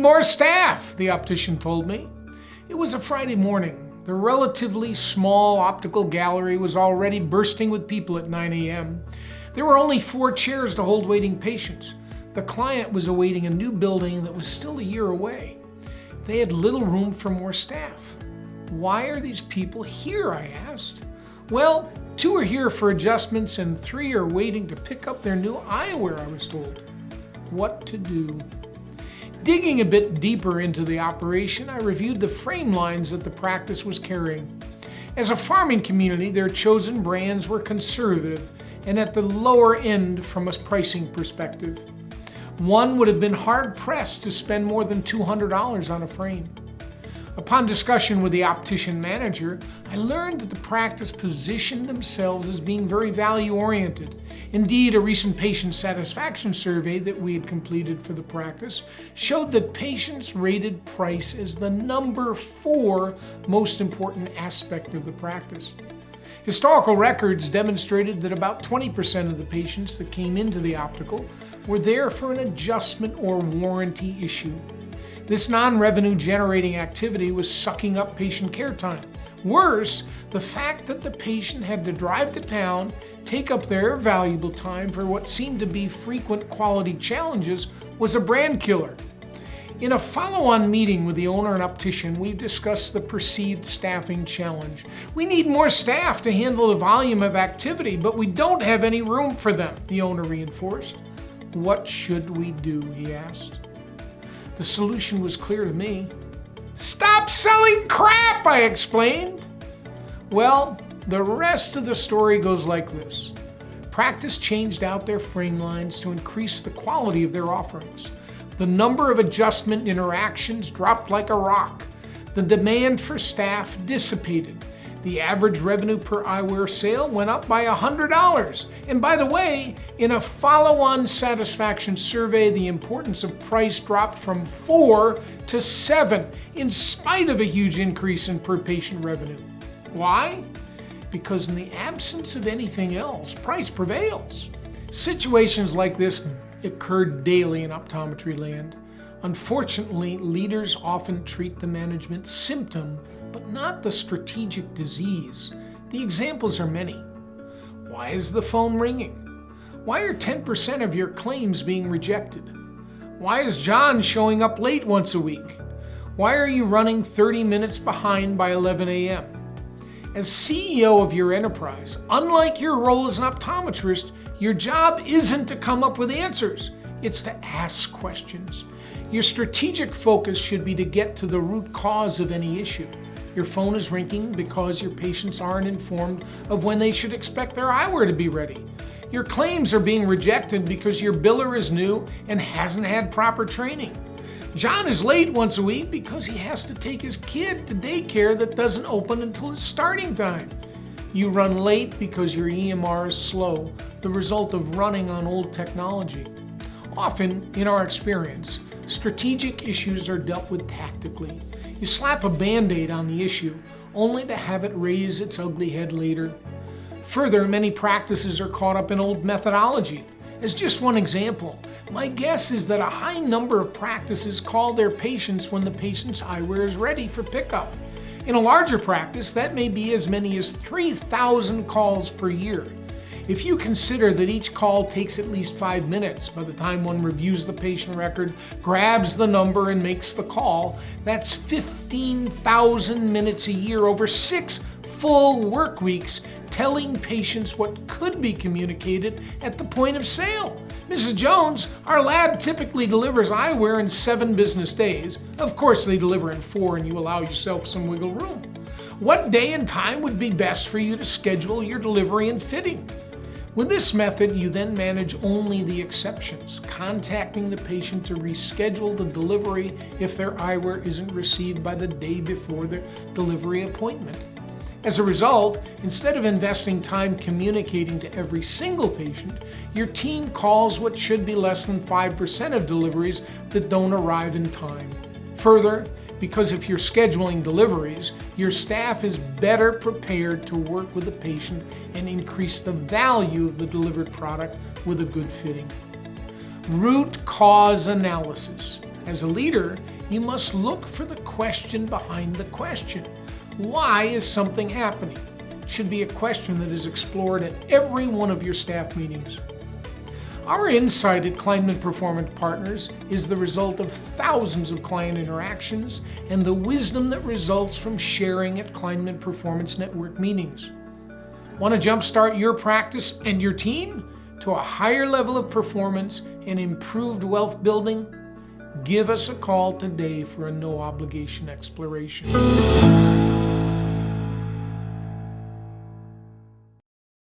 more staff," the optician told me. It was a Friday morning. The relatively small optical gallery was already bursting with people at 9 a.m. There were only 4 chairs to hold waiting patients. The client was awaiting a new building that was still a year away. They had little room for more staff. "Why are these people here?" I asked. "Well, 2 are here for adjustments and 3 are waiting to pick up their new eyewear," I was told. What to do? Digging a bit deeper into the operation, I reviewed the frame lines that the practice was carrying. As a farming community, their chosen brands were conservative and at the lower end from a pricing perspective. One would have been hard-pressed to spend more than $200 on a frame. Upon discussion with the optician manager, I learned that the practice positioned themselves as being very value-oriented. Indeed, a recent patient satisfaction survey that we had completed for the practice showed that patients rated price as the number 4 most important aspect of the practice. Historical records demonstrated that about 20% of the patients that came into the optical were there for an adjustment or warranty issue. This non-revenue generating activity was sucking up patient care time. Worse, the fact that the patient had to drive to town, take up their valuable time for what seemed to be frequent quality challenges was a brand killer. In a follow-on meeting with the owner and optician, we discussed the perceived staffing challenge. "We need more staff to handle the volume of activity, but we don't have any room for them," the owner reinforced. "What should we do?" he asked. The solution was clear to me. "Stop selling crap," I explained. Well, the rest of the story goes like this. Practice changed out their frame lines to increase the quality of their offerings. The number of adjustment interactions dropped like a rock. The demand for staff dissipated. The average revenue per eyewear sale went up by $100. And by the way, in a follow-on satisfaction survey, the importance of price dropped from 4 to 7, in spite of a huge increase in per patient revenue. Why? Because in the absence of anything else, price prevails. Situations like this occur daily in optometry land. Unfortunately, leaders often treat the management symptom, but not the strategic disease. The examples are many. Why is the phone ringing? Why are 10% of your claims being rejected? Why is John showing up late once a week? Why are you running 30 minutes behind by 11 a.m.? As CEO of your enterprise, unlike your role as an optometrist, your job isn't to come up with answers. It's to ask questions. Your strategic focus should be to get to the root cause of any issue. Your phone is ringing because your patients aren't informed of when they should expect their eyewear to be ready. Your claims are being rejected because your biller is new and hasn't had proper training. John is late once a week because he has to take his kid to daycare that doesn't open until its starting time. You run late because your EMR is slow, the result of running on old technology. Often, in our experience, strategic issues are dealt with tactically. You slap a Band-Aid on the issue, only to have it raise its ugly head later. Further, many practices are caught up in old methodology. As just one example, my guess is that a high number of practices call their patients when the patient's eyewear is ready for pickup. In a larger practice, that may be as many as 3,000 calls per year. If you consider that each call takes at least 5 minutes by the time one reviews the patient record, grabs the number, and makes the call, that's 15,000 minutes a year over 6 full work weeks telling patients what could be communicated at the point of sale. Mrs. Jones, our lab typically delivers eyewear in 7 business days. Of course, they deliver in 4 and you allow yourself some wiggle room. What day and time would be best for you to schedule your delivery and fitting? With this method, you then manage only the exceptions, contacting the patient to reschedule the delivery if their eyewear isn't received by the day before their delivery appointment. As a result, instead of investing time communicating to every single patient, your team calls what should be less than 5% of deliveries that don't arrive in time. Further, because if you're scheduling deliveries, your staff is better prepared to work with the patient and increase the value of the delivered product with a good fitting. Root cause analysis. As a leader, You must look for the question behind the question. Why is something happening? It should be a question that is explored at every one of your staff meetings. Our insight at Cleinman Performance Partners is the result of thousands of client interactions and the wisdom that results from sharing at Cleinman Performance Network meetings. Want to jumpstart your practice and your team to a higher level of performance and improved wealth building? Give us a call today for a no-obligation exploration.